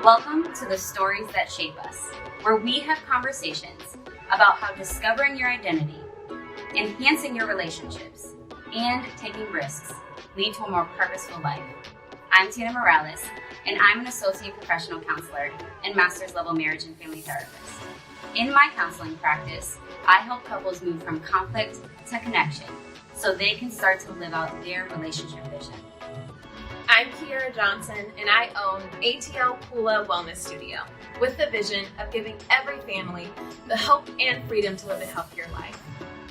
Welcome to the Stories That Shape Us, where we have conversations about how discovering your identity, enhancing your relationships, and taking risks lead to a more purposeful life. I'm Tina Morales, and I'm an associate professional counselor and master's level marriage and family therapist. In my counseling practice, I help couples move from conflict to connection so they can start to live out their relationship vision. I'm Kiera Johnson, and I own ATL Pula Wellness Studio with the vision of giving every family the hope and freedom to live a healthier life.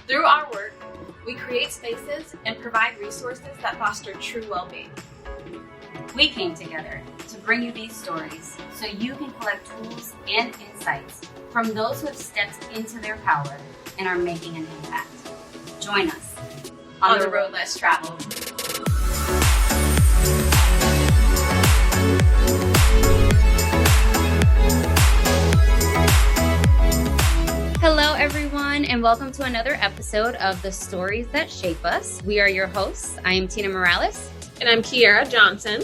Through our work, we create spaces and provide resources that foster true well-being. We came together to bring you these stories so you can collect tools and insights from those who have stepped into their power and are making an impact. Join us on the road less traveled. Hello, everyone, and welcome to another episode of The Stories That Shape Us. We are your hosts. I am Tina Morales. And I'm Kiera Johnson.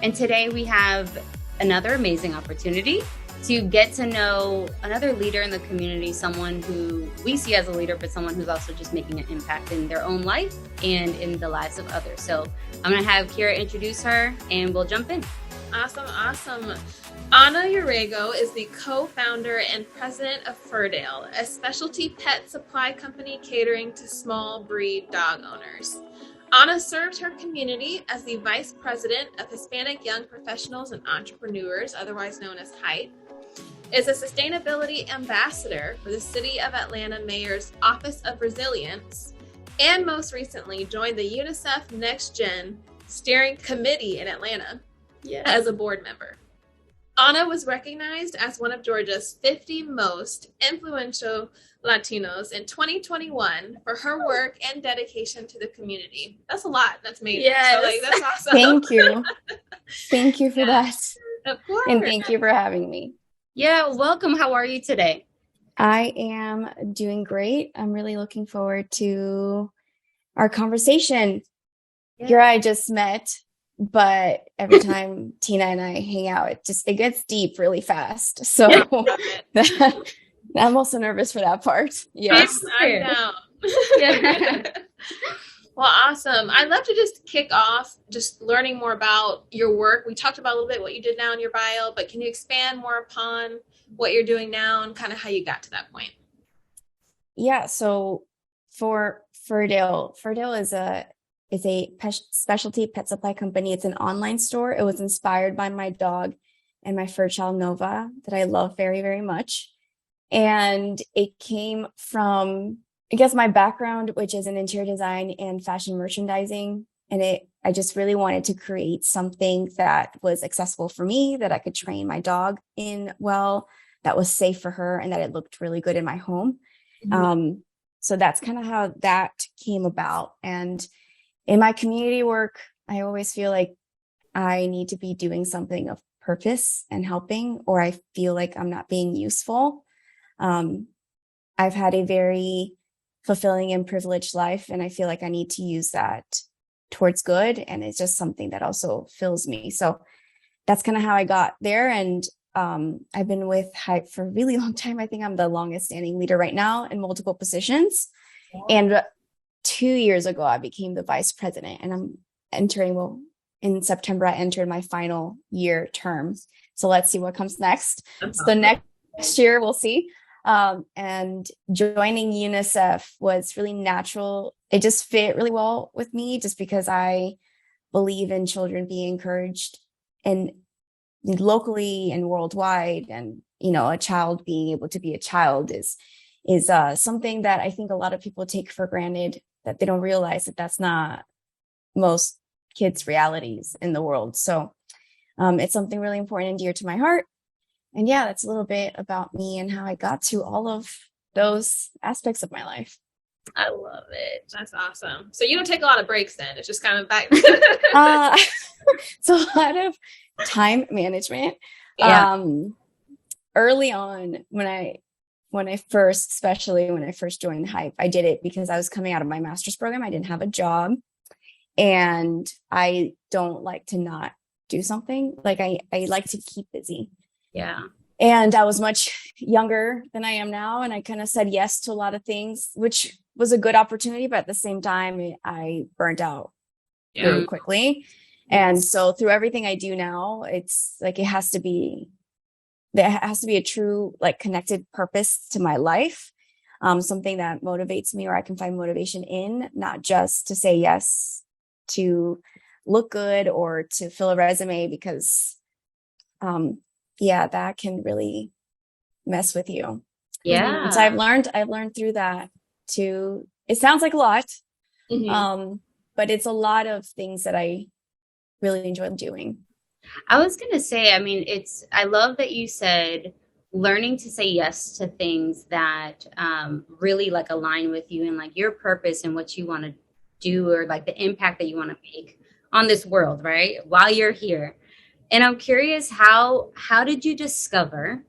And today we have another amazing opportunity to get to know another leader in the community, someone who we see as a leader, but someone who's also just making an impact in their own life and in the lives of others. So I'm going to have Kiera introduce her and we'll jump in. Awesome. Ana Urrego is the co-founder and president of Furdale, a specialty pet supply company catering to small breed dog owners. Ana serves her community as the vice president of Hispanic Young Professionals and Entrepreneurs, otherwise known as HYPE, is a sustainability ambassador for the City of Atlanta Mayor's Office of Resilience, and most recently joined the UNICEF NextGen Steering Committee in Atlanta as a board member. Ana was recognized as one of Georgia's 50 most influential Latinos in 2021 for her work and dedication to the community. That's a lot. That's amazing. Yes. So, that's awesome. Thank you. Thank you for that. Of course. And thank you for having me. Yeah, welcome. How are you today? I am doing great. I'm really looking forward to our conversation. Yeah. Here I just met, but every time Tina and I hang out, it gets deep really fast. So I'm also nervous for that part. Yes. I know. Yeah. Well, awesome. I'd love to just kick off just learning more about your work. We talked about a little bit what you did now in your bio, but can you expand more upon what you're doing now and kind of how you got to that point? Yeah. So for Furdale is a specialty pet supply company. It's an online store. It was inspired by my dog and my fur child, Nova, that I love very, very much. And it came from, I guess, my background, which is in interior design and fashion merchandising. And I just really wanted to create something that was accessible for me, that I could train my dog in well, that was safe for her, and that it looked really good in my home. Mm-hmm. So that's kind of how that came about. And in my community work, I always feel like I need to be doing something of purpose and helping, or I feel like I'm not being useful. I've had a very fulfilling and privileged life, and I feel like I need to use that towards good. And it's just something that also fills me. So that's kind of how I got there. And I've been with HYPE for a really long time. I think I'm the longest standing leader right now in multiple positions. Yeah. And 2 years ago, I became the vice president, and I'm in September, I entered my final year term. So let's see what comes next. So next year, we'll see. And joining UNICEF was really natural. It just fit really well with me, just because I believe in children being encouraged and locally and worldwide. And, a child being able to be a child is something that I think a lot of people take for granted, that they don't realize that that's not most kids' realities in the world. So it's something really important and dear to my heart. And yeah, that's a little bit about me and how I got to all of those aspects of my life. I love it. That's awesome. So you don't take a lot of breaks then? It's just kind of back. It's a lot of time management. Yeah. Early on, when I first joined HYPE, I did it because I was coming out of my master's program. I didn't have a job, and I don't like to not do something. Like I like to keep busy. Yeah. And I was much younger than I am now. And I kind of said yes to a lot of things, which was a good opportunity. But at the same time, I burnt out really quickly. And so through everything I do now, it's like there has to be a true, like, connected purpose to my life. Something that motivates me or I can find motivation in, not just to say yes to look good or to fill a resume, because that can really mess with you. Yeah. And so I've learned through that to, it sounds like a lot, but it's a lot of things that I really enjoy doing. I was going to say, I mean, I love that you said learning to say yes to things that really like align with you and like your purpose and what you want to do, or like the impact that you want to make on this world, right? While you're here. And I'm curious, how did you discover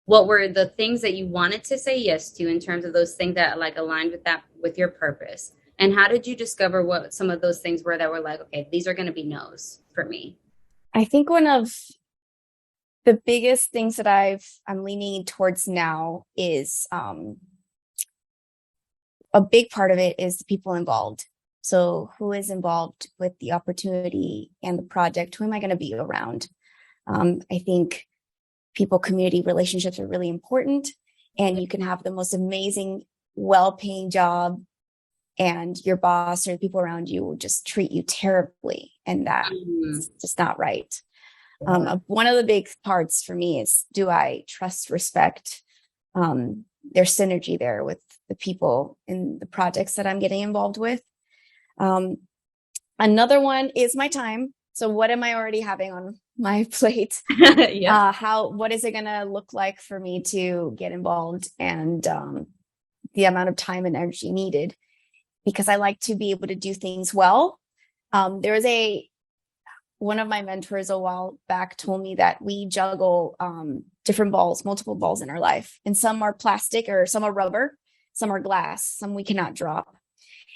what were the things that you wanted to say yes to in terms of those things that like aligned with your purpose? And how did you discover what some of those things were that were like, okay, these are going to be no's for me? I think one of the biggest things that I'm leaning towards now is a big part of it is the people involved. So who is involved with the opportunity and the project? Who am I going to be around? I think community relationships are really important, and you can have the most amazing, well-paying job, and your boss or the people around you will just treat you terribly, and that's just not right. One of the big parts for me is, do I trust, respect their synergy there with the people in the projects that I'm getting involved with? Another one is my time. So what am I already having on my plate? What is it going to look like for me to get involved, and the amount of time and energy needed? Because I like to be able to do things well. There was one of my mentors a while back told me that we juggle different balls, multiple balls in our life. And some are plastic, or some are rubber, some are glass, some we cannot drop.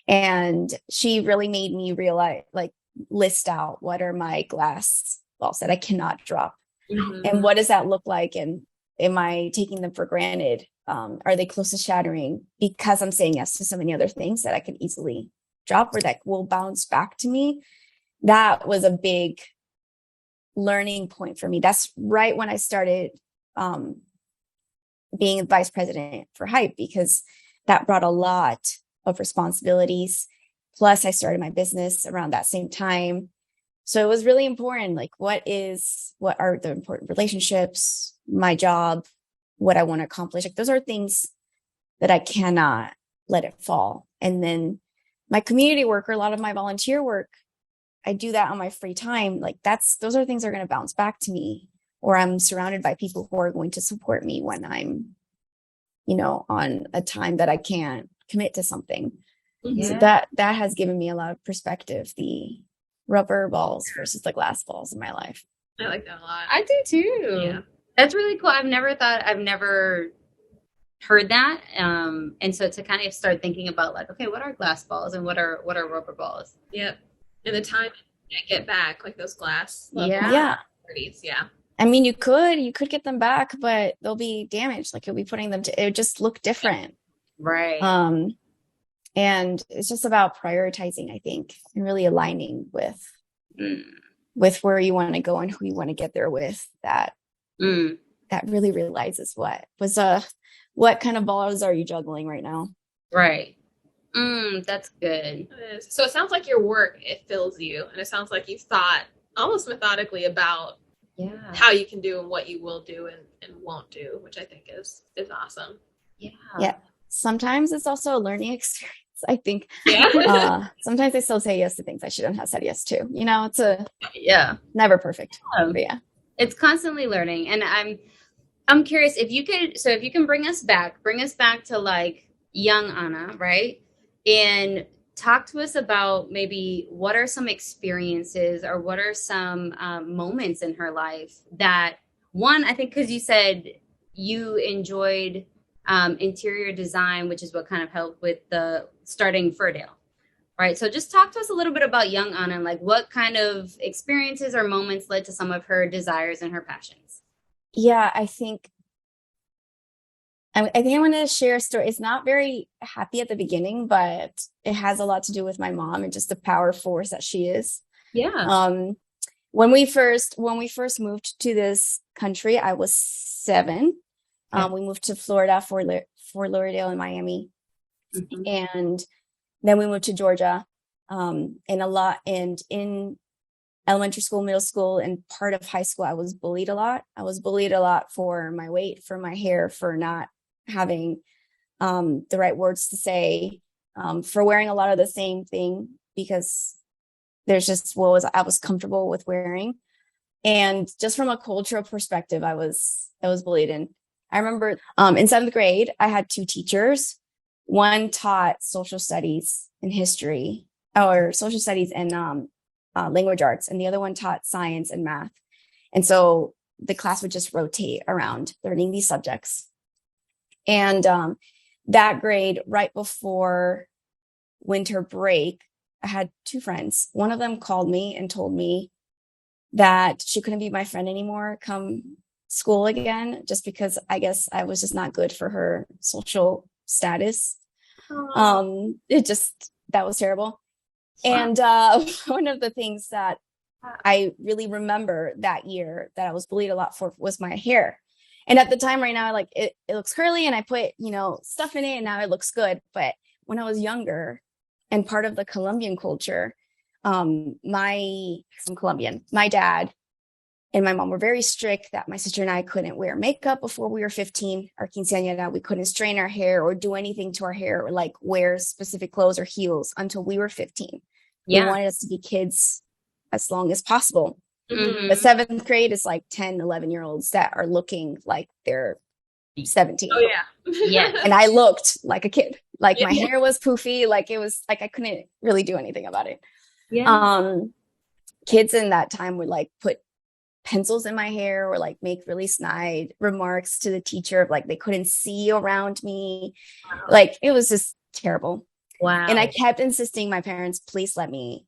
And she really made me realize, like, list out what are my glass balls that I cannot drop. And what does that look like? And am I taking them for granted? Are they close to shattering because I'm saying yes to so many other things that I could easily drop or that will bounce back to me? That was a big learning point for me. That's right when I started being vice president for Hype, because that brought a lot of responsibilities. Plus, I started my business around that same time. So it was really important. Like, what are the important relationships, my job, what I want to accomplish? Like, those are things that I cannot let it fall. And then my community work, or a lot of my volunteer work, I do that on my free time. Like, those are things that are going to bounce back to me, or I'm surrounded by people who are going to support me when I'm, on a time that I can't commit to something. So that has given me a lot of perspective, the rubber balls versus the glass balls in my life. I like that a lot. I do too. Yeah. That's really cool. I've never heard that. And so to kind of start thinking about, like, okay, what are glass balls and what are rubber balls? Yep. And the time I get back, like those glass. Yeah. Parties. Yeah. I mean, you could get them back, but they'll be damaged. Like, you'll be putting them it would just look different. Right. And it's just about prioritizing, I think, and really aligning with where you want to go and who you want to get there with. That really realizes what kind of balls are you juggling right now? Right. That's good. So it sounds like your work, it fills you, and it sounds like you've thought almost methodically about how you can do and what you will do and won't do, which I think is awesome. Yeah. Sometimes it's also a learning experience, I think. Sometimes I still say yes to things I shouldn't have said yes to. It's never perfect. But yeah. It's constantly learning. And I'm curious if you can bring us back to like young Ana, right? And talk to us about maybe what are some experiences or what are some moments in her life that, one, I think, because you said you enjoyed interior design, which is what kind of helped with the starting Furdale. Right. So just talk to us a little bit about young Anna and like what kind of experiences or moments led to some of her desires and her passions. Yeah, I think I want to share a story. It's not very happy at the beginning, but it has a lot to do with my mom and just the power force that she is. Yeah. When we first moved to this country, I was 7. We moved to Florida, Fort Lauderdale and Miami. And then we moved to Georgia. And in elementary school, middle school, and part of high school, I was bullied a lot. I was bullied a lot for my weight, for my hair, for not having the right words to say, for wearing a lot of the same thing, because there's just I was comfortable with wearing. And just from a cultural perspective, I was bullied. And I remember in 7th grade, I had 2 teachers. One taught social studies and history, or social studies and language arts, and the other one taught science and math. And so the class would just rotate around learning these subjects. And that grade, right before winter break, I had 2 friends. One of them called me and told me that she couldn't be my friend anymore come school again, just because I guess I was just not good for her social status. That was terrible. And one of the things that I really remember that year that I was bullied a lot for was my hair. And at the time, right now, like it looks curly and I put, stuff in it and now it looks good. But when I was younger and part of the Colombian culture, I'm Colombian, my dad and my mom were very strict that my sister and I couldn't wear makeup before we were 15. Our quinceañera, we couldn't straighten our hair or do anything to our hair or like wear specific clothes or heels until we were 15. Yeah. They wanted us to be kids as long as possible. Mm-hmm. The 7th grade is like 10, 11-year-olds that are looking like they're 17. Oh, yeah. Yeah. And I looked like a kid. Like my hair was poofy. Like it was like I couldn't really do anything about it. Yeah. Kids in that time would like put pencils in my hair or like make really snide remarks to the teacher of like they couldn't see around me. Wow. Like it was just terrible. Wow. And I kept insisting my parents, please let me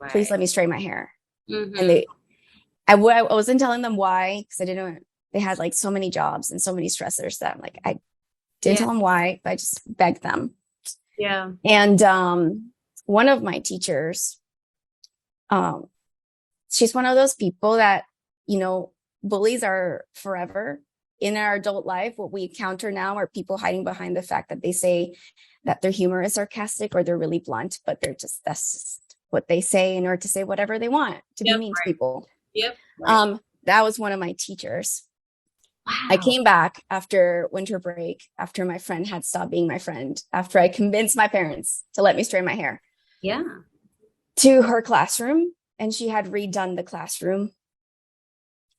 straighten my hair. Mm-hmm. And I wasn't telling them why, because they had like so many jobs and so many stressors that I'm like, I didn't tell them why, but I just begged them. Yeah. And one of my teachers, she's one of those people that, bullies are forever. In our adult life, what we encounter now are people hiding behind the fact that they say that their humor is sarcastic or they're really blunt, but that's just what they say in order to say whatever they want to be mean to people. Yep. Right. That was one of my teachers. Wow. I came back after winter break, after my friend had stopped being my friend, after I convinced my parents to let me straighten my hair. Yeah. To her classroom, and she had redone the classroom.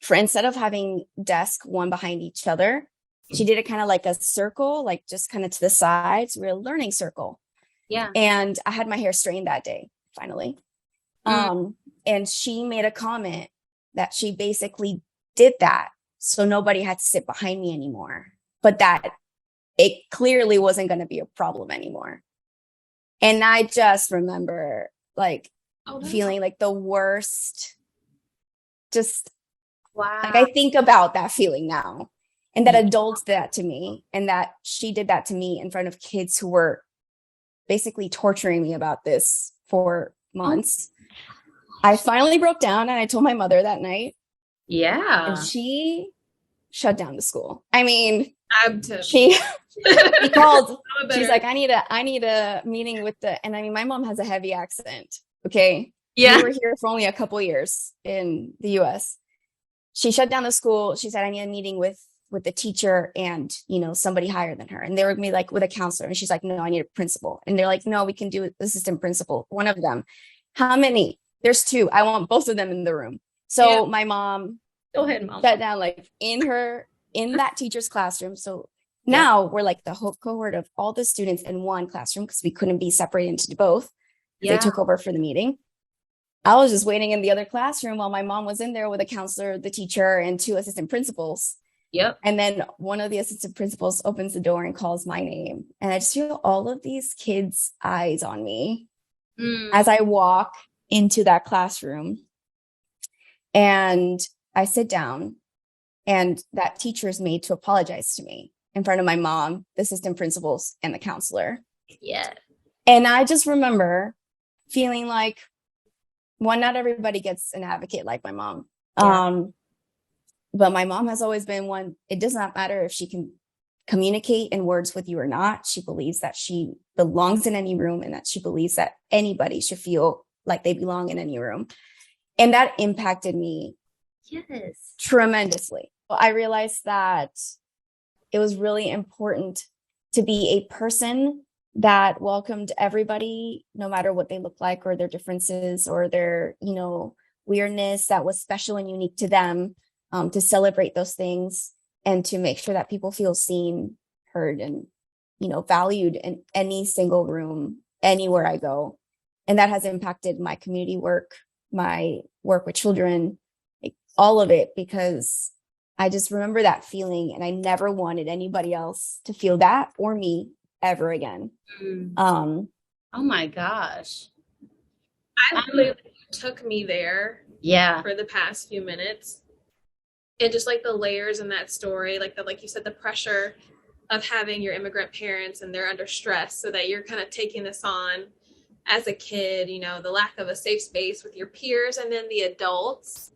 For instead of having desks one behind each other, she did it kind of like a circle, like just kind of to the sides. We were a learning circle. Yeah. And I had my hair straightened that day, finally. And she made a comment that she basically did that so nobody had to sit behind me anymore, but that it clearly wasn't going to be a problem anymore. And I just remember like feeling like the worst, just like I think about that feeling now, and that adults did that to me, and that she did that to me in front of kids who were basically torturing me about this for months. I finally broke down and I told my mother that night. Yeah. And she shut down the school. I mean, she called, she's like, I need a meeting with and I mean, my mom has a heavy accent. Okay. Yeah. We were here for only a couple years in the US. She shut down the school. She said, I need a meeting with the teacher and, somebody higher than her. And they were going to be like with a counselor. And she's like, no, I need a principal. And they're like, no, we can do assistant principal. One of them. How many? There's 2. I want both of them in the room. So my mom, go ahead, Mom, sat down like in that teacher's classroom. So now we're like the whole cohort of all the students in one classroom because we couldn't be separated into both. They took over for the meeting. I was just waiting in the other classroom while my mom was in there with a counselor, the teacher, and 2 assistant principals. Yep. And then one of the assistant principals opens the door and calls my name. And I just feel all of these kids' eyes on me. as I walk into that classroom and I sit down, and that teacher is made to apologize to me in front of my mom, the assistant principals, and the counselor. Yeah. And I just remember feeling like, one, not everybody gets an advocate like my mom. Yeah. But my mom has always been one. It does not matter if she can communicate in words with you or not. She believes that she belongs in any room, and that she believes that anybody should feel like they belong in any room. And that impacted me tremendously. I realized that it was really important to be a person that welcomed everybody, no matter what they look like or their differences or their, weirdness, that was special and unique to them, to celebrate those things and to make sure that people feel seen, heard, and, valued in any single room, anywhere I go. And that has impacted my community work, my work with children, like all of it, because I just remember that feeling, and I never wanted anybody else to feel that or me ever again. Oh my gosh. I literally took me there for the past few minutes. And just like the layers in that story, like you said, the pressure of having your immigrant parents and they're under stress, so that you're kind of taking this on as a kid, the lack of a safe space with your peers and then the adults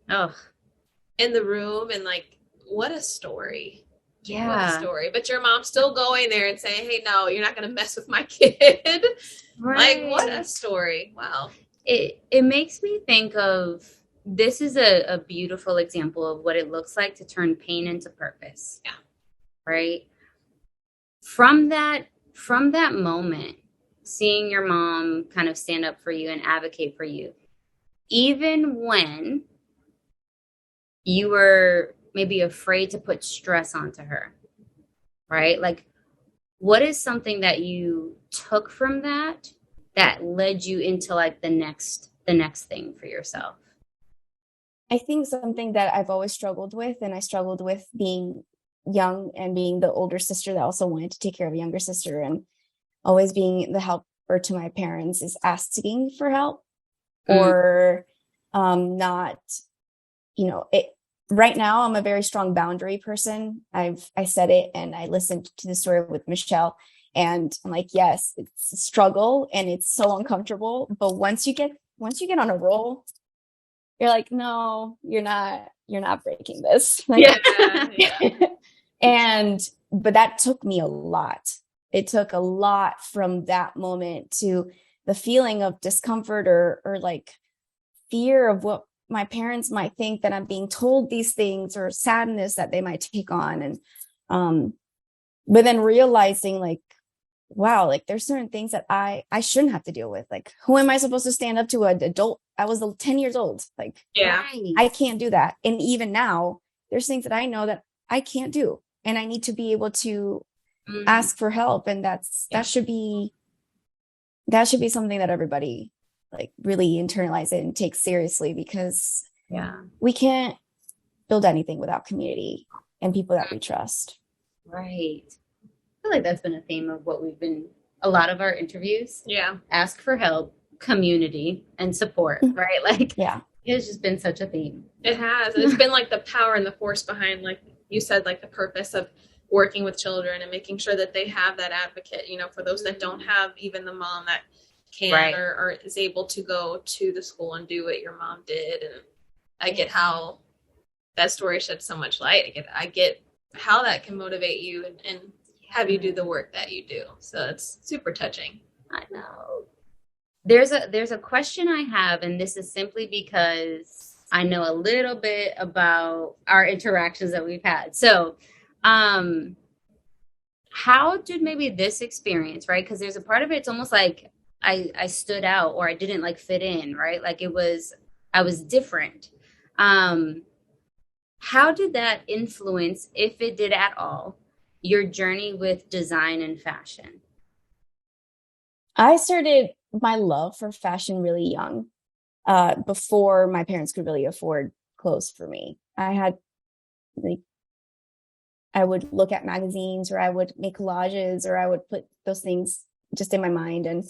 in the room. And like, what a story. Yeah. What a story. But your mom's still going there and saying, hey, no, you're not going to mess with my kid. Right. Like, what a story. Wow. It makes me think of, this is a beautiful example of what it looks like to turn pain into purpose. Yeah. Right. From that moment, seeing your mom kind of stand up for you and advocate for you, even when you were maybe afraid to put stress onto her, right? Like, what is something that you took from that led you into like the next thing for yourself? I think something that I've always struggled with, and I struggled with being young and being the older sister that also wanted to take care of a younger sister, and always being the helper to my parents, is asking for help or not, right now I'm a very strong boundary person. I said it, and I listened to the story with Michelle, and I'm like, yes, it's a struggle and it's so uncomfortable. But once you get on a roll, you're like, no, you're not breaking this. Like, but that took me a lot. It took a lot from that moment to the feeling of discomfort or like fear of what my parents might think, that I'm being told these things, or sadness that they might take on. And, but then realizing like, wow, like there's certain things that I shouldn't have to deal with. Like, who am I supposed to stand up to an adult? I was 10 years old. Like, I can't do that. And even now there's things that I know that I can't do, and I need to be able to ask for help. And that should be something that everybody like really internalize it and take seriously, because we can't build anything without community and people that we trust. Right. I feel like that's been a theme of what we've been, a lot of our interviews. Yeah. Ask for help, community, and support, right? Like, it's just been such a theme. It has. And it's been like the power and the force behind, like you said, like the purpose of working with children and making sure that they have that advocate, for those that don't have even the mom that can or is able to go to the school and do what your mom did. And I get how that story sheds so much light. I get how that can motivate you and have you do the work that you do. So it's super touching. I know. There's a question I have, and this is simply because I know a little bit about our interactions that we've had. So, how did maybe this experience, right? Because there's a part of it, it's almost like I stood out, or I didn't like fit in, right? Like I was different. How did that influence, if it did at all, your journey with design and fashion? I started my love for fashion really young, before my parents could really afford clothes for me. I would look at magazines, or I would make collages, or I would put those things just in my mind. And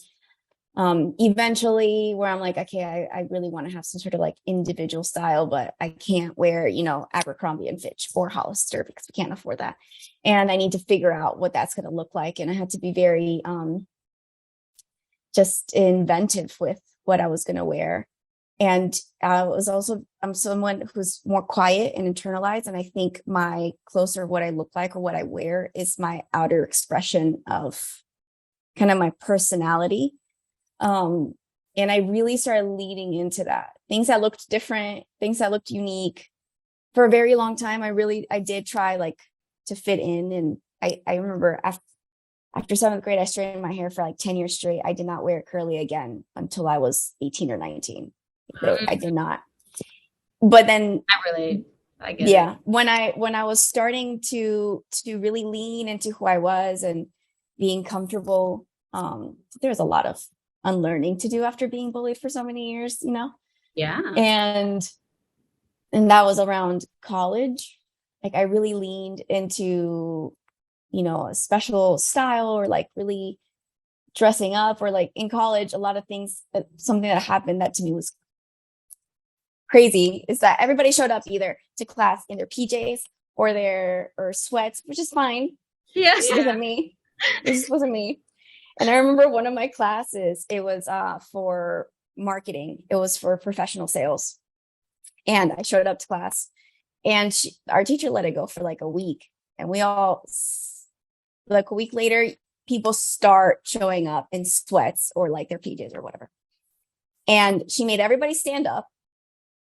Eventually where I'm like, okay, I really want to have some sort of like individual style, but I can't wear, Abercrombie and Fitch or Hollister because we can't afford that. And I need to figure out what that's going to look like. And I had to be very just inventive with what I was going to wear. And I'm someone who's more quiet and internalized. And I think my closer what I look like or what I wear is my outer expression of kind of my personality. And I really started leading into that. Things that looked different, things that looked unique. For a very long time, I did try like to fit in. And I remember after seventh grade, I straightened my hair for like 10 years straight. I did not wear it curly again until I was 18 or 19. I did not. But then I get yeah, it. when I was starting to really lean into who I was and being comfortable, there was a lot of unlearning to do after being bullied for so many years, Yeah. And that was around college. Like I really leaned into, a special style or like really dressing up, or like in college, a lot of things, something that happened that to me was crazy is that everybody showed up either to class in their PJs or sweats, which is fine. Yeah. This wasn't me. This wasn't me. And I remember one of my classes, it was for marketing. It was for professional sales. And I showed up to class and our teacher let it go for like a week. And we all, like a week later, people start showing up in sweats or like their PJs or whatever. And she made everybody stand up.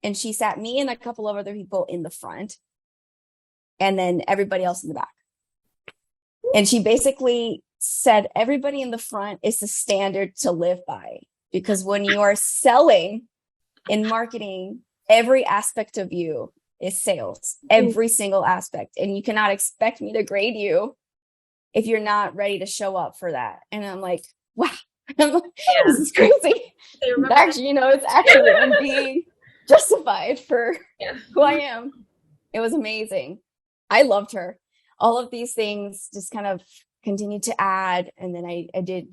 And she sat me and a couple of other people in the front and then everybody else in the back. And she basically said, everybody in the front is the standard to live by, because when you are selling in marketing, every aspect of you is sales, every single aspect. And you cannot expect me to grade you if you're not ready to show up for that. And I'm like, wow, this is crazy. Actually, it's accurate and being justified for who I am. It was amazing. I loved her. All of these things just kind of continued to add. And then I did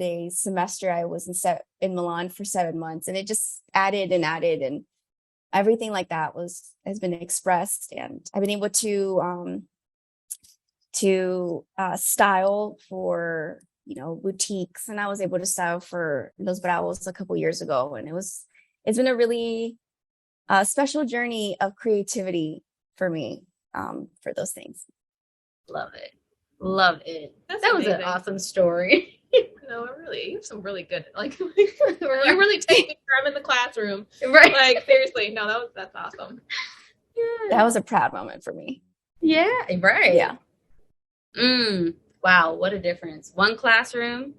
a semester. I was in Milan for 7 months, and it just added, and everything like that has been expressed. And I've been able to style for, boutiques, and I was able to style for Los Bravos a couple years ago. And it's been a really special journey of creativity for me, for those things. Love it. That's that amazing. Was an awesome story. No, really, you have some really good, like, you really take me where I'm in the classroom. Right. Like, seriously, no, that's awesome. Yeah. That was a proud moment for me. Yeah, right. Yeah. Wow, what a difference. One classroom,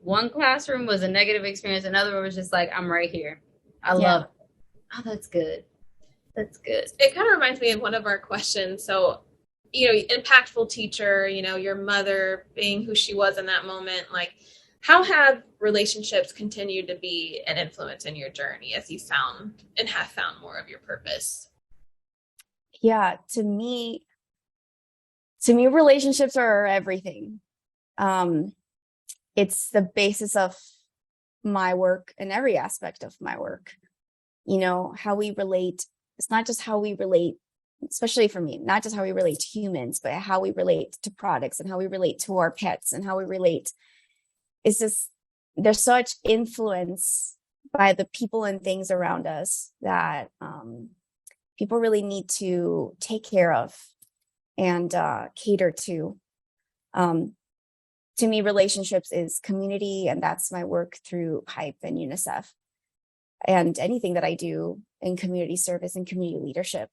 one classroom was a negative experience. Another one was just like, I'm right here. I love it. Oh, that's good. That's good. It kind of reminds me of one of our questions. So, impactful teacher, your mother being who she was in that moment, like, how have relationships continued to be an influence in your journey as you have found more of your purpose? Yeah, to me, relationships are everything. It's the basis of my work and every aspect of my work. How we relate. It's not just how we relate, especially for me, not just how we relate to humans, but how we relate to products and how we relate to our pets and how we relate. It's just, there's such influence by the people and things around us that people really need to take care of and cater to. To me, relationships is community, and that's my work through HYPE and UNICEF and anything that I do in community service and community leadership,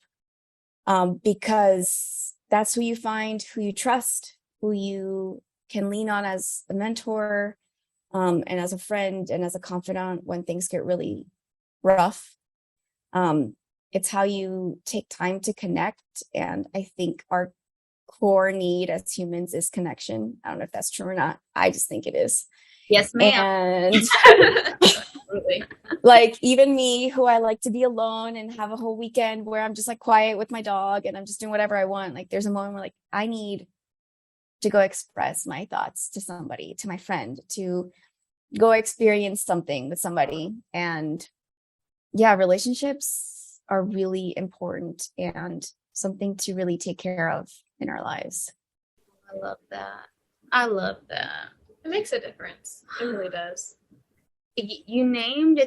because that's who you find, who you trust, who you can lean on as a mentor, and as a friend and as a confidant when things get really rough. It's how you take time to connect. And I think our core need as humans is connection. I don't know if that's true or not. I just think it is. Yes, ma'am. And like, even me, who I like to be alone and have a whole weekend where I'm just like quiet with my dog and I'm just doing whatever I want. Like, there's a moment where like, I need to go express my thoughts to somebody, to my friend, to go experience something with somebody. And yeah, relationships are really important and something to really take care of in our lives. I love that. I love that. It makes a difference. It really does. You named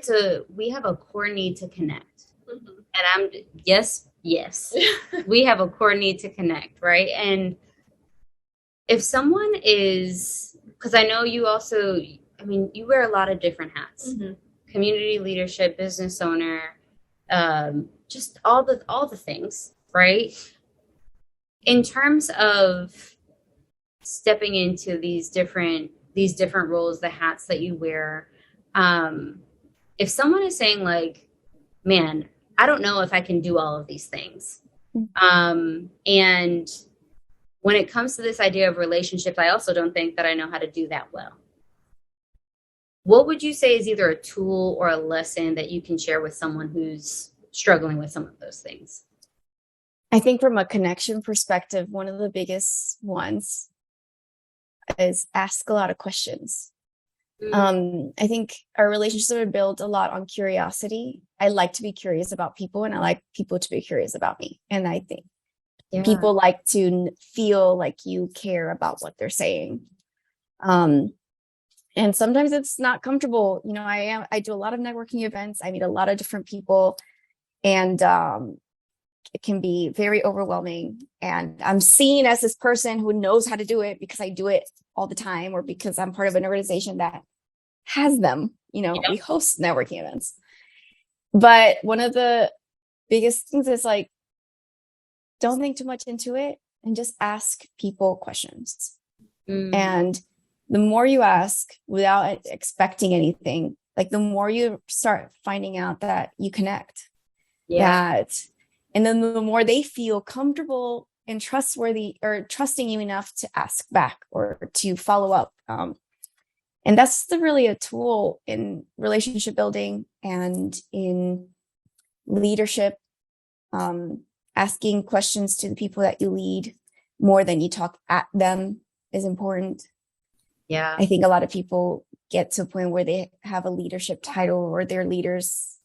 we have a core need to connect. Mm-hmm. And yes, we have a core need to connect, right? And if someone is, because I know you also, I mean, you wear a lot of different hats. Mm-hmm. Community leadership, business owner, just all the things, right? In terms of stepping into these different roles, the hats that you wear, if someone is saying like, man, I don't know if I can do all of these things. And when it comes to this idea of relationships, I also don't think that I know how to do that well. What would you say is either a tool or a lesson that you can share with someone who's struggling with some of those things? I think from a connection perspective, one of the biggest ones is ask a lot of questions. I think our relationships are built a lot on curiosity. I like to be curious about people, and I like people to be curious about me. And I think people like to feel like you care about what they're saying. And sometimes it's not comfortable. You know, I do a lot of networking events. I meet a lot of different people, and it can be very overwhelming. And I'm seen as this person who knows how to do it because I do it all the time, or because I'm part of an organization that has them. You know, we host networking events. But one of the biggest things is like, don't think too much into it and just ask people questions. And the more you ask without expecting anything, like the more you start finding out that you connect. And then the more they feel comfortable and trustworthy or trusting you enough to ask back or to follow up. And that's really a tool in relationship building and in leadership. Asking questions to the people that you lead more than you talk at them is important. Yeah. I think a lot of people get to a point where they have a leadership title or they're leaders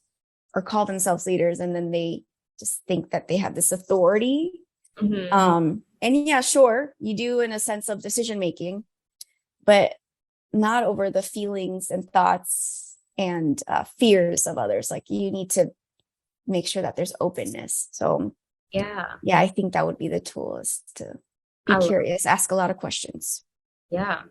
or call themselves leaders, and then they just think that they have this authority. And yeah, sure, you do in a sense of decision making, but not over the feelings and thoughts and fears of others. Like, you need to make sure that there's openness. So yeah, I think that would be the tool, is to be curious, ask a lot of questions. Yeah,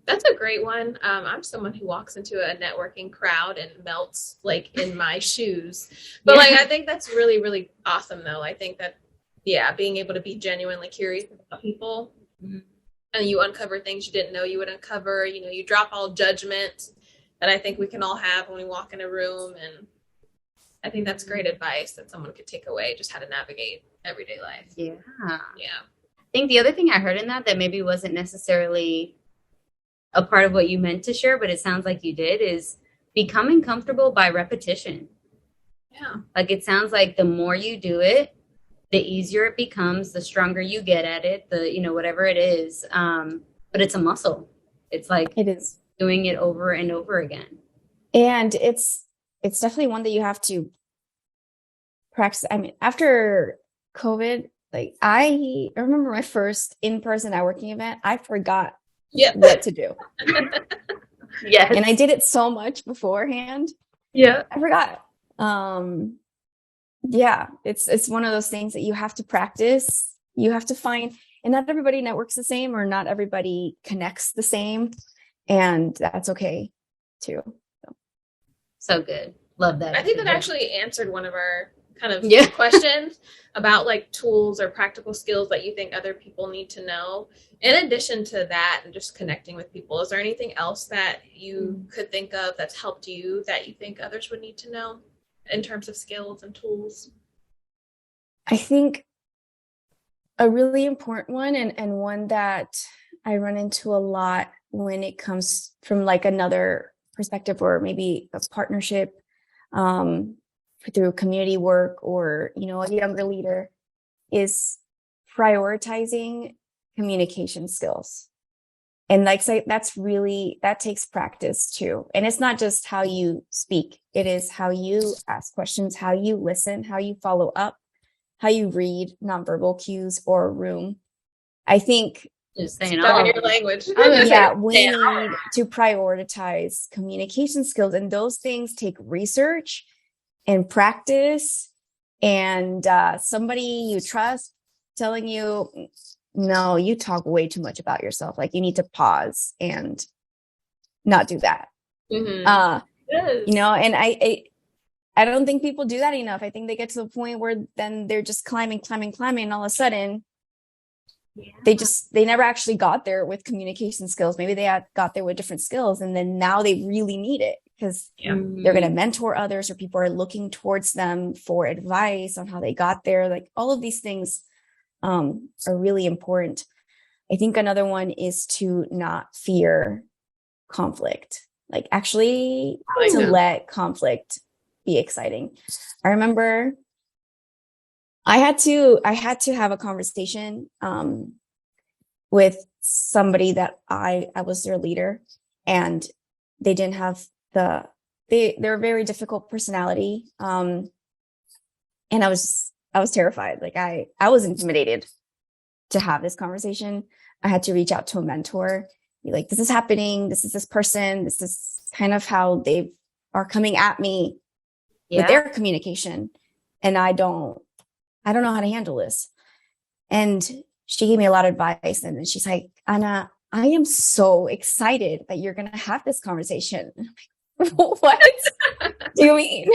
that's a great one. I'm someone who walks into a networking crowd and melts like in my shoes. But like, I think that's really, really awesome though. I think that, being able to be genuinely curious about people, and you uncover things you didn't know you would uncover, you know, you drop all judgment that I think we can all have when we walk in a room. And I think that's great advice that someone could take away, just how to navigate everyday life. Yeah. I think the other thing I heard in that maybe wasn't necessarily a part of what you meant to share, but it sounds like you did, is becoming comfortable by repetition. Yeah. Like, it sounds like the more you do it, the easier it becomes, the stronger you get at it, whatever it is. But it's a muscle. It's like it is doing it over and over again. And it's definitely one that you have to practice. I mean, after COVID, like I remember my first in-person networking event, I forgot what to do. And I did it so much beforehand. I forgot. It's one of those things that you have to practice. You have to find, and not everybody networks the same, or not everybody connects the same, and that's okay too. So good. Love that. I think that actually answered one of our kind of questions about like tools or practical skills that you think other people need to know. In addition to that, and just connecting with people, is there anything else that you could think of that's helped you that you think others would need to know in terms of skills and tools? I think a really important one, and one that I run into a lot when it comes from like another perspective, or maybe a partnership through community work, or a younger leader, is prioritizing communication skills. And like, so that takes practice too. And it's not just how you speak. It is how you ask questions, how you listen, how you follow up, how you read nonverbal cues or room. I think Just saying Stuck all in of your it. language. yeah, we need to prioritize communication skills, and those things take research and practice, and somebody you trust telling you, no, you talk way too much about yourself. Like, you need to pause and not do that. Yes. And I don't think people do that enough. I think they get to the point where then they're just climbing, and all of a sudden they never actually got there with communication skills. Maybe they got there with different skills, and then now they really need it because they're going to mentor others, or people are looking towards them for advice on how they got there. Like, all of these things are really important. I think another one is to not fear conflict, like actually let conflict be exciting. I remember I had to have a conversation with somebody that I was their leader, and they didn't have they're a very difficult personality. And I was terrified. Like, I was intimidated to have this conversation. I had to reach out to a mentor, be like, this is happening. This is this person. This is kind of how they are coming at me with their communication. And I don't know how to handle this. And she gave me a lot of advice. And then she's like, Ana, I am so excited that you're going to have this conversation. I'm like, what do you mean?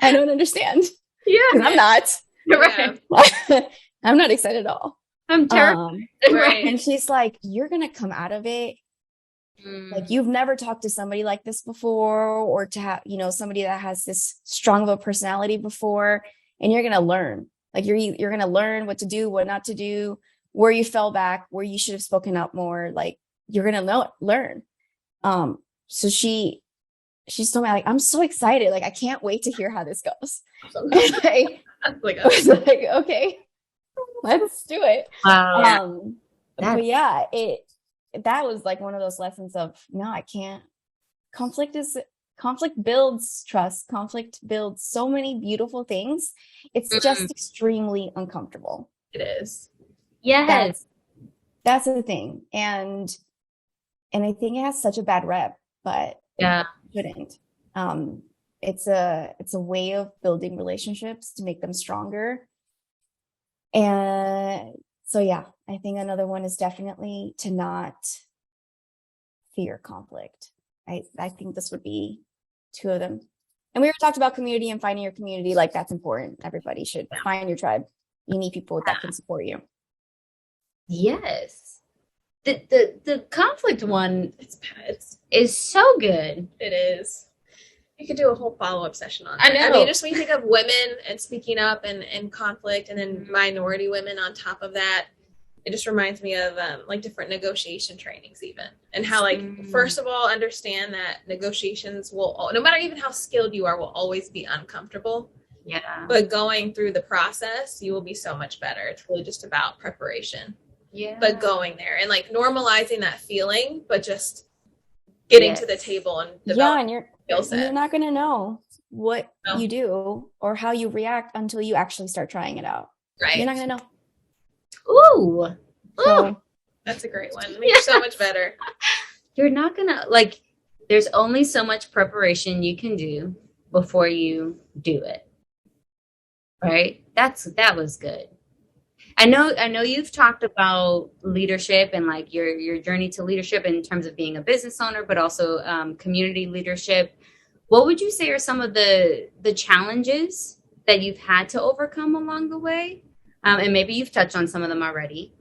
I don't understand. Yeah. I'm not. Right. I'm not excited at all. I'm terrified. Right. And she's like, you're going to come out of it. Like, you've never talked to somebody like this before, or to have, somebody that has this strong of a personality before. And you're going to learn. Like, you're going to learn what to do, what not to do, where you fell back, where you should have spoken up more. Like, you're going to learn. So she's told me, like, I'm so excited. Like, I can't wait to hear how this goes. I was like, okay, let's do it. Wow. But yeah, that was like one of those lessons of, no, I can't. Conflict builds trust. Conflict builds so many beautiful things. It's just extremely uncomfortable. It is. Yes. That's the thing. And I think it has such a bad rep, but it shouldn't. It's a way of building relationships to make them stronger. And so, yeah, I think another one is definitely to not fear conflict. I think this would be two of them. And we were talked about community and finding your community. Like, that's important. Everybody should find your tribe. You need people that can support you. Yes. The conflict one is so good. It is. You could do a whole follow-up session on that. I know. I mean, just when you think of women and speaking up and conflict, and then minority women on top of that, it just reminds me of like different negotiation trainings even. And how, like, first of all, understand that negotiations will, no matter even how skilled you are, will always be uncomfortable. Yeah. But going through the process, you will be so much better. It's really just about preparation. Yeah. But going there and like normalizing that feeling, but just getting to the table and developing skill set. You're not going to know what you do or how you react until you actually start trying it out. Right. You're not going to know. Ooh. So, that's a great one. It makes you so much better. You're not gonna, like, there's only so much preparation you can do before you do it. Right? That was good. I know you've talked about leadership and like your journey to leadership in terms of being a business owner, but also community leadership. What would you say are some of the challenges that you've had to overcome along the way? And maybe you've touched on some of them already.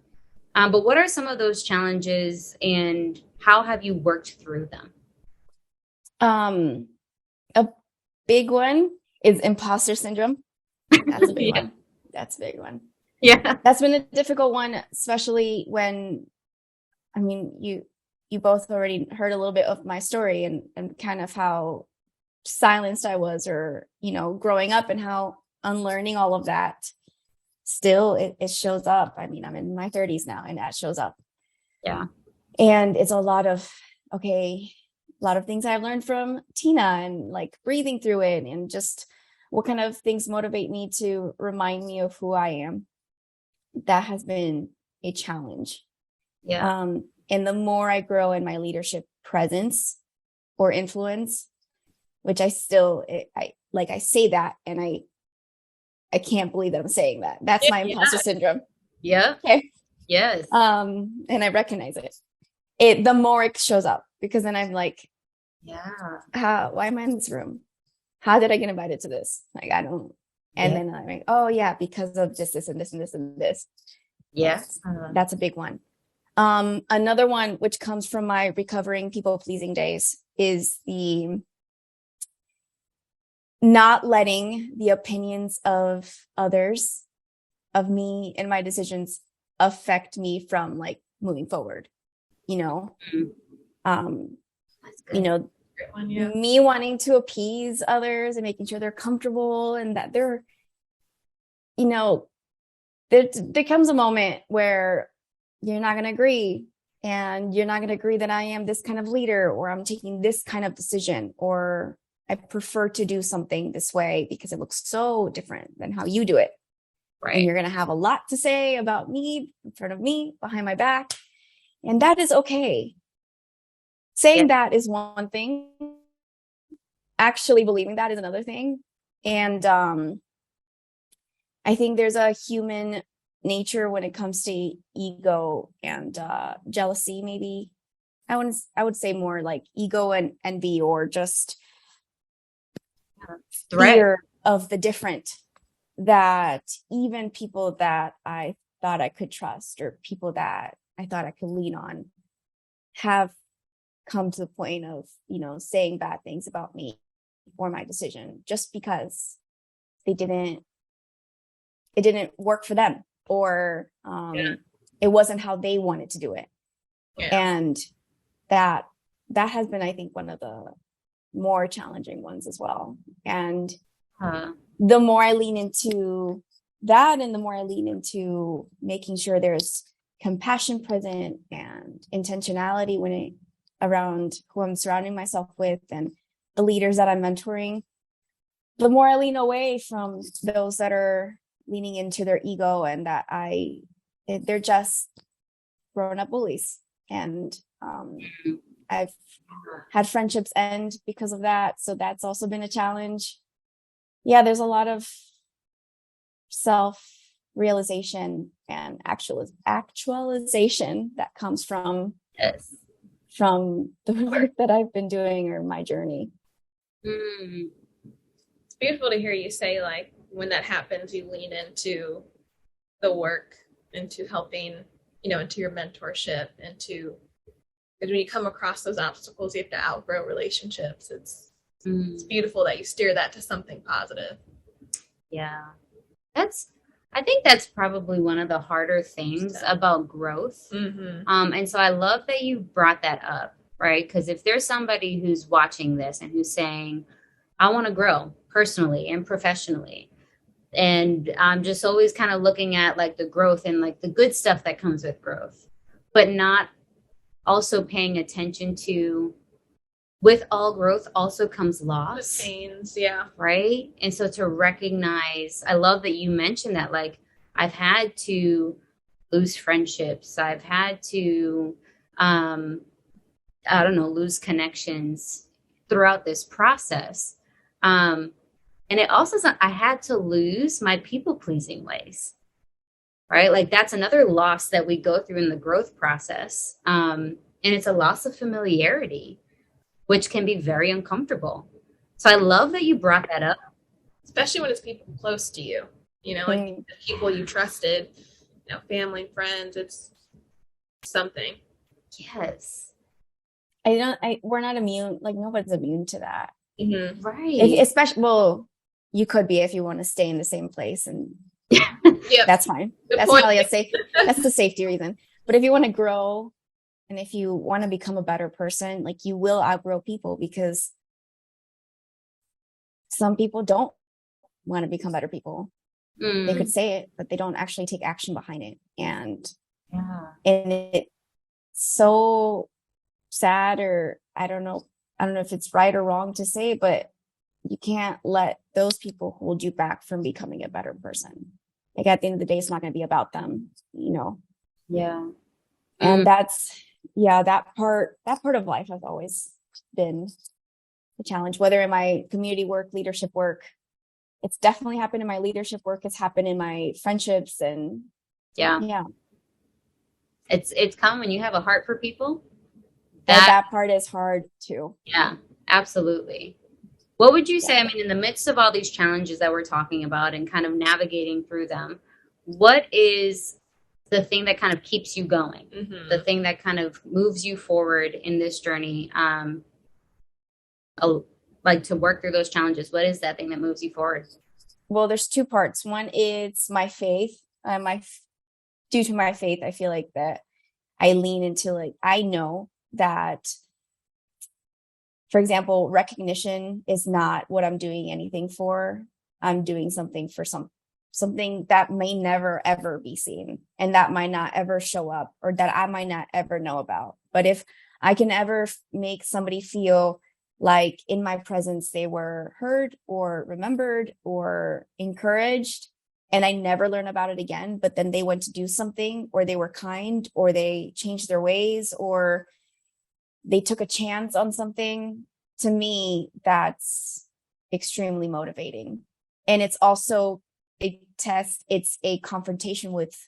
But what are some of those challenges, and how have you worked through them? A big one is imposter syndrome. That's a big one. That's a big one. Yeah. That's been a difficult one, especially when, I mean, you both already heard a little bit of my story and kind of how silenced I was, or, growing up, and how unlearning all of that still it shows up. I mean, I'm in my 30s now, and that shows up. Yeah. And it's a lot of things I've learned from Tina, and like breathing through it, and just what kind of things motivate me to remind me of who I am. That has been a challenge. Yeah. And the more I grow in my leadership presence or influence, which I say that, and I can't believe that I'm saying that. That's my imposter syndrome. Yeah. Okay. Yes. And I recognize it. The more it shows up, because then I'm like, yeah, why am I in this room? How did I get invited to this? Like, I don't. And then I'm like, oh yeah, because of this and this and this and this. Yes. That's a big one. Another one, which comes from my recovering people pleasing days, is the not letting the opinions of others, of me and my decisions, affect me from like moving forward. That's good. Me wanting to appease others and making sure they're comfortable, and that they're, there comes a moment where you're not going to agree, and you're not going to agree that I am this kind of leader, or I'm taking this kind of decision, or I prefer to do something this way because it looks so different than how you do it. Right. And you're going to have a lot to say about me in front of me, behind my back. And that is okay. Saying that is one thing. Actually believing that is another thing. And I think there's a human nature when it comes to ego and jealousy, maybe. I would say more like ego and envy, or just fear of the different, that even people that I thought I could trust, or people that I thought I could lean on, have come to the point of, saying bad things about me or my decision, just because it didn't work for them, or it wasn't how they wanted to do it. And that has been, I think, one of the more challenging ones as well. And the more I lean into that, and the more I lean into making sure there's compassion present and intentionality around who I'm surrounding myself with and the leaders that I'm mentoring, the more I lean away from those that are leaning into their ego, and that they're just grown up bullies. And I've had friendships end because of that. So that's also been a challenge. Yeah, there's a lot of self-realization and actualization that comes from the work that I've been doing, or my journey. It's beautiful to hear you say, like, when that happens, you lean into the work, into helping, into your mentorship, because when you come across those obstacles, you have to outgrow relationships. It's beautiful that you steer that to something positive. Yeah. I think that's probably one of the harder things about growth. And so I love that you brought that up, right? Because if there's somebody who's watching this and who's saying, I want to grow personally and professionally, and I'm just always kind of looking at like the growth and like the good stuff that comes with growth, but not also paying attention to, with all growth also comes loss. The pains, right? And so to recognize, I love that you mentioned that, like, I've had to lose friendships, I've had to lose connections throughout this process, and it also, I had to lose my people pleasing ways, right? Like, that's another loss that we go through in the growth process, and it's a loss of familiarity, which can be very uncomfortable. So I love that you brought that up. Especially when it's people close to you, like the people you trusted, family, friends, it's something. Yes. We're not immune, like nobody's immune to that. Right. Especially, you could be if you want to stay in the same place, and that's fine. That's probably that's the safety reason. But if you want to grow, and if you want to become a better person, like, you will outgrow people, because some people don't want to become better people. They could say it, but they don't actually take action behind it. And so sad, or I don't know if it's right or wrong to say, but you can't let those people hold you back from becoming a better person. Like at the end of the day, it's not going to be about them, Yeah. And that part of life has always been a challenge, whether in my community work, leadership work. It's definitely happened in my leadership work. It's happened in my friendships, and Yeah. It's common when you have a heart for people. That part is hard too. Yeah, absolutely. What would you say? I mean, in the midst of all these challenges that we're talking about and kind of navigating through them, what is the thing that kind of keeps you going? The thing that kind of moves you forward in this journey, like to work through those challenges? What is that thing that moves you forward? Well, there's two parts. One is my faith. Due to my faith, I feel like that I lean into, like, I know that, for example, recognition is not what I'm doing anything for. I'm doing something for something that may never ever be seen, and that might not ever show up, or that I might not ever know about. But if I can ever make somebody feel like in my presence they were heard or remembered or encouraged, and I never learn about it again, but then they went to do something, or they were kind, or they changed their ways, or they took a chance on something, to me, that's extremely motivating. And it's also a test. It's a confrontation with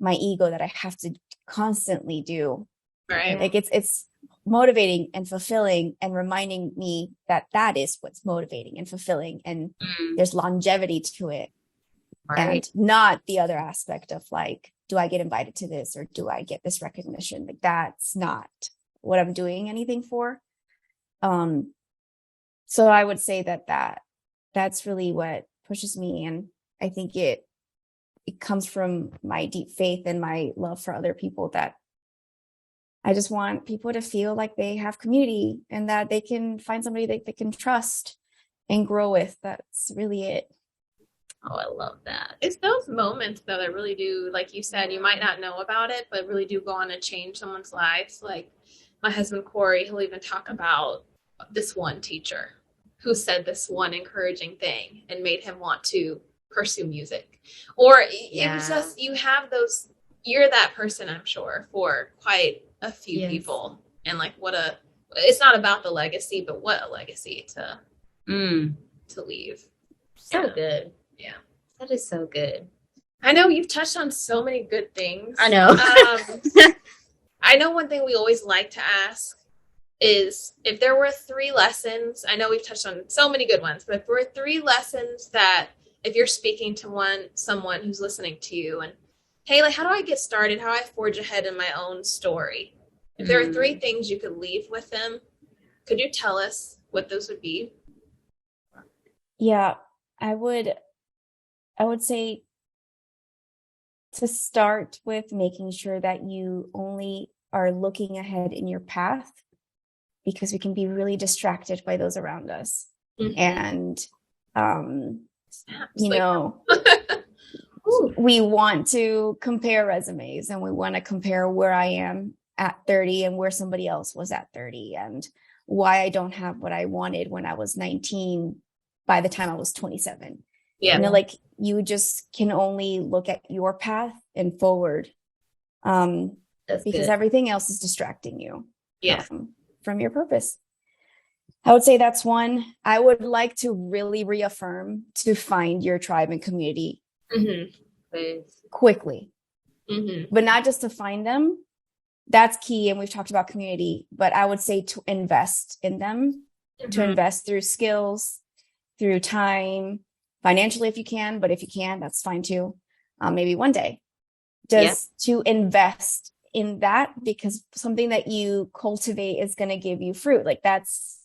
my ego that I have to constantly do. Right. Like it's motivating and fulfilling, and reminding me that is what's motivating and fulfilling, and there's longevity to it. Right. And not the other aspect of, like, do I get invited to this, or do I get this recognition? Like, that's not what I'm doing anything for. So I would say that's really what pushes me. And I think it comes from my deep faith and my love for other people, that I just want people to feel like they have community, and that they can find somebody that they can trust and grow with. That's really it. Oh, I love that. It's those moments, though, that really do, like you said, you might not know about it, but really do go on to change someone's lives. Like my husband, Corey, he'll even talk about this one teacher who said this one encouraging thing and made him want to pursue music. Or it was just, you have those, you're that person, I'm sure, for quite a few people. And like, it's not about the legacy, but what a legacy to leave. So good. Yeah. That is so good. I know you've touched on so many good things. I know. I know one thing we always like to ask is, if there were 3 lessons, I know we've touched on so many good ones, but if there were 3 lessons that, if you're speaking to someone who's listening to you, and, hey, like, how do I get started? How do I forge ahead in my own story? If there are 3 things you could leave with them, could you tell us what those would be? Yeah, I would say to start with making sure that you only are looking ahead in your path, because we can be really distracted by those around us. And, we want to compare resumes, and we want to compare where I am at 30 and where somebody else was at 30, and why I don't have what I wanted when I was 19 by the time I was 27. Yeah. Like, you just can only look at your path and forward, because everything else is distracting you from your purpose. I would say that's one. I would like to really reaffirm to find your tribe and community quickly, but not just to find them. That's key. And we've talked about community, but I would say to invest in them, to invest through skills, through time, financially if you can, but if you can't, that's fine too. Maybe one day, just to invest in that, because something that you cultivate is going to give you fruit. Like, that's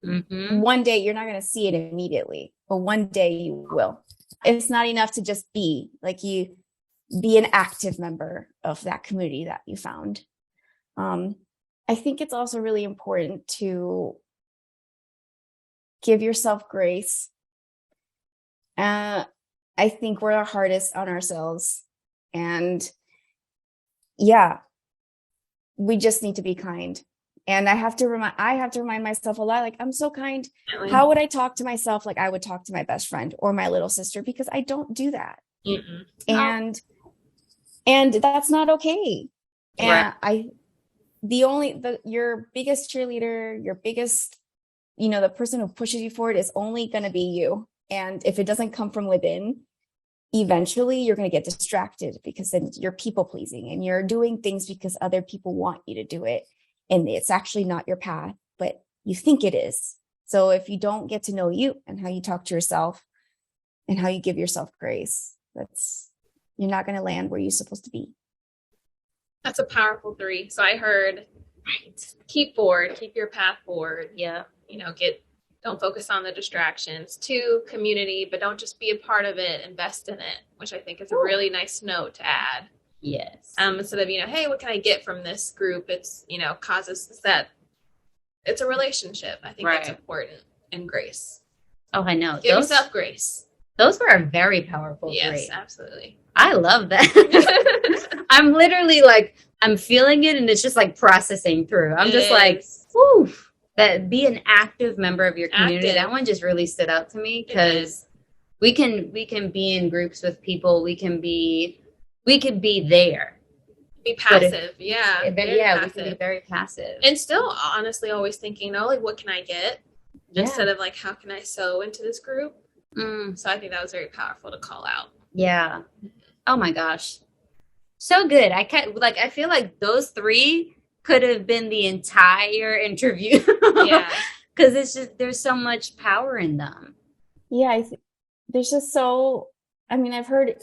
one day, you're not going to see it immediately, but one day you will. It's not enough to just be an active member of that community that you found. I think it's also really important to give yourself grace. I think we're the hardest on ourselves, and we just need to be kind. And I have to remind myself a lot, like, I'm so kind. How would I talk to myself like I would talk to my best friend or my little sister? Because I don't do that. Mm-mm. And that's not okay. Right. And your biggest cheerleader, your biggest, the person who pushes you forward is only going to be you. And if it doesn't come from within, eventually you're going to get distracted, because then you're people pleasing and you're doing things because other people want you to do it. And it's actually not your path, but you think it is. So if you don't get to know you and how you talk to yourself and how you give yourself grace, you're not going to land where you're supposed to be. That's a powerful 3. So I heard, keep forward, keep your path forward. Yeah. Don't focus on the distractions. 2, community, but don't just be a part of it, invest in it, which I think is a really nice note to add. Yes. Instead of, hey, what can I get from this group? It's, causes that it's a relationship. I think that's important. And grace. Oh, I know. Give yourself grace. Those were a very powerful Yes, grace. Absolutely. I love that. I'm literally like, I'm feeling it, and it's just like processing through. I'm just like, whew, that be an active member of your community. That one just really stood out to me, because we can be in groups with people. We can be there. Be passive. We can be very passive. And still honestly always thinking, like, what can I get? Instead of like, how can I sew into this group? So I think that was very powerful to call out. Yeah. Oh my gosh. So good. I feel like those 3 could have been the entire interview. Yeah. Because it's just, there's so much power in them. Yeah. There's just I've heard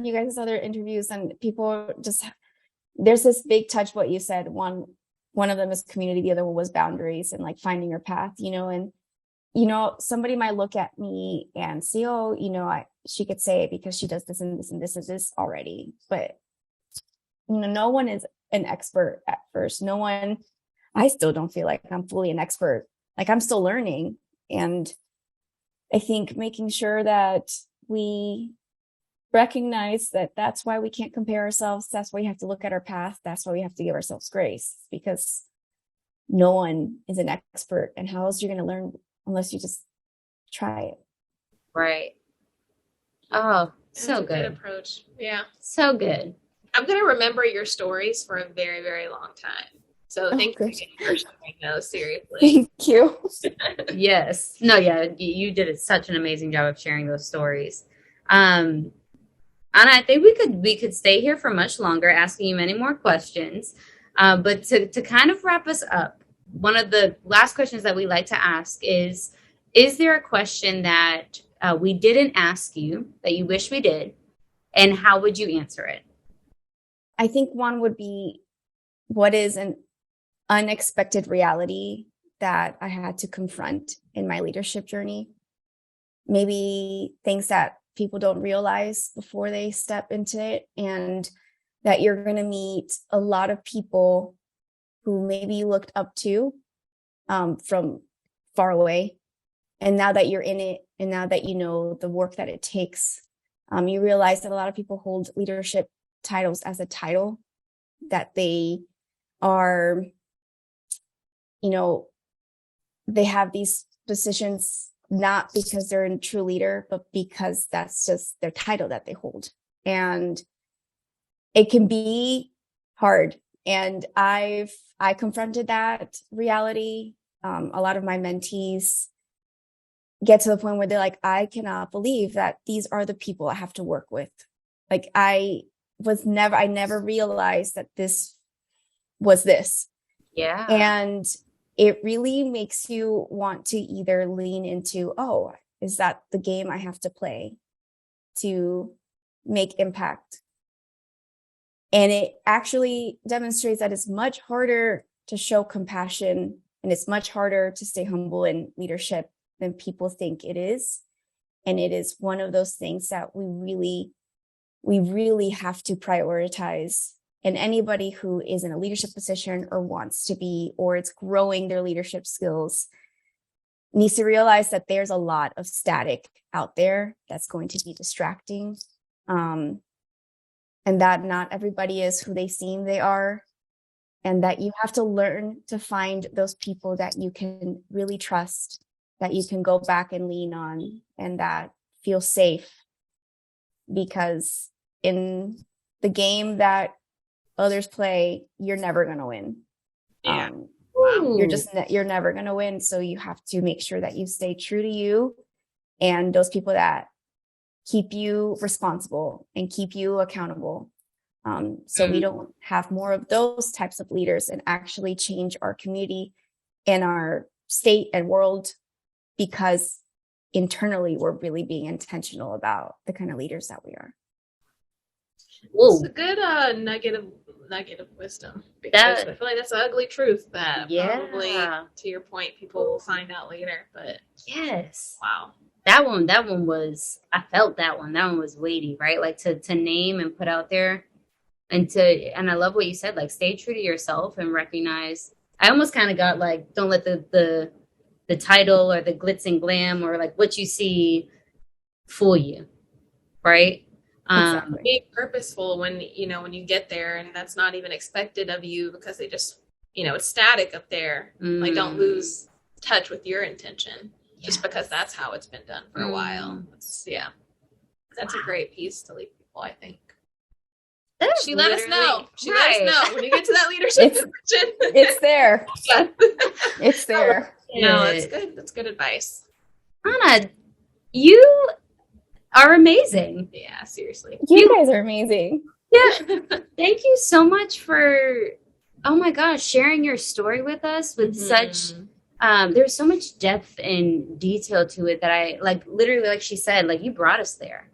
you guys' other interviews, and people just, there's this big touch, what you said. One of them is community. The other one was boundaries and like finding your path, and somebody might look at me and see, she could say it because she does this and this and this and this already. But, no one is an expert at first. I still don't feel like I'm fully an expert. Like, I'm still learning. And I think making sure that we recognize that that's why we can't compare ourselves. That's why we have to look at our path. That's why we have to give ourselves grace, because no one is an expert. And how else are you going to learn unless you just try it? Right. Oh, so good approach. Yeah. So good. I'm going to remember your stories for a very, very long time. So thank you for sharing those, seriously. Thank you. Yes. No, yeah, you did such an amazing job of sharing those stories. Anna, I think we could stay here for much longer, asking you many more questions. But to kind of wrap us up, one of the last questions that we like to ask is there a question that we didn't ask you that you wish we did, and how would you answer it? I think one would be, what is an unexpected reality that I had to confront in my leadership journey? Maybe things that people don't realize before they step into it, and that you're going to meet a lot of people who maybe you looked up to from far away. And now that you're in it, and now that you know the work that it takes, you realize that a lot of people hold leadership titles as a title, that they are, they have these positions not because they're a true leader, but because that's just their title that they hold. And it can be hard. And I confronted that reality. A lot of my mentees get to the point where they're like, I cannot believe that these are the people I have to work with. Like, I never realized that this was this. Yeah. And it really makes you want to either lean into, oh, is that the game I have to play to make impact? And it actually demonstrates that it's much harder to show compassion, and it's much harder to stay humble in leadership than people think it is. And it is one of those things that we really have to prioritize. And anybody who is in a leadership position or wants to be, or it's growing their leadership skills, needs to realize that there's a lot of static out there that's going to be distracting. And that not everybody is who they seem they are. and that you have to learn to find those people that you can really trust, that you can go back and lean on, and that feel safe. Because in the game that others play, you're never going to win. Yeah. You're never going to win. So you have to make sure that you stay true to you and those people that keep you responsible and keep you accountable. So we don't have more of those types of leaders and actually change our community and our state and world, because internally we're really being intentional about the kind of leaders that we are. It's a good nugget of wisdom, because I feel like that's an ugly truth that probably, to your point, people will find out later. But yes, wow, that one was, I felt that one was weighty, right? Like to name and put out there. And I love what you said, like stay true to yourself and recognize. I almost kind of got like, don't let the title or the glitz and glam or like what you see fool you, right? Exactly. Being purposeful when you get there, and that's not even expected of you because they just, it's static up there. Like, don't lose touch with your intention just because that's how it's been done for a while. That's a great piece to leave people, I think. She let us know. Let us know when you get to that leadership position. It's there. It's there. No, it's good. That's good advice. Ana, you are amazing. Yeah, seriously. You guys are amazing. Yeah. Thank you so much for, oh my gosh, sharing your story with us with such, there's so much depth and detail to it that I like, literally, like she said, like you brought us there.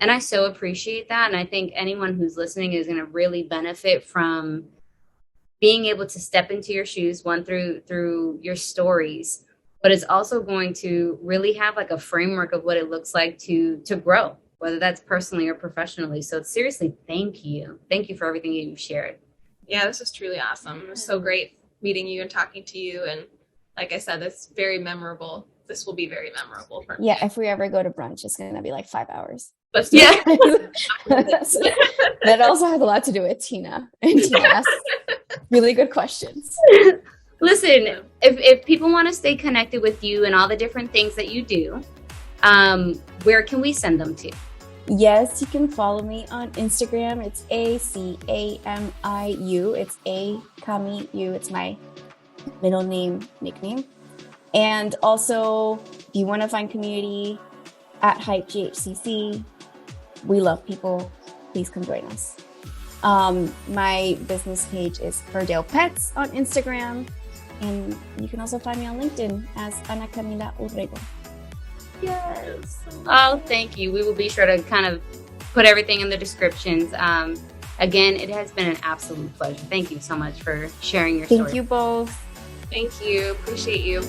And I so appreciate that. And I think anyone who's listening is going to really benefit from being able to step into your shoes, one through your stories, but it's also going to really have like a framework of what it looks like to grow, whether that's personally or professionally. So seriously, thank you. Thank you for everything you've shared. Yeah, this was truly awesome. It was so great meeting you and talking to you. And like I said, it's very memorable. This will be very memorable for me. Yeah, if we ever go to brunch, it's going to be like 5 hours. But That also has a lot to do with Tina. And Tina asks really good questions. Listen, if people want to stay connected with you and all the different things that you do, where can we send them to? Yes, you can follow me on Instagram. It's ACAMIU. It's ACAMIU. It's my middle name, nickname. And also, if you want to find community, at Hype GHCC, we love people. Please come join us. My business page is Furdale Pets on Instagram. And you can also find me on LinkedIn as Ana Urrego. Yes. Oh, thank you. We will be sure to kind of put everything in the descriptions. Again, it has been an absolute pleasure. Thank you so much for sharing your story. Thank you both. Thank you. Appreciate you.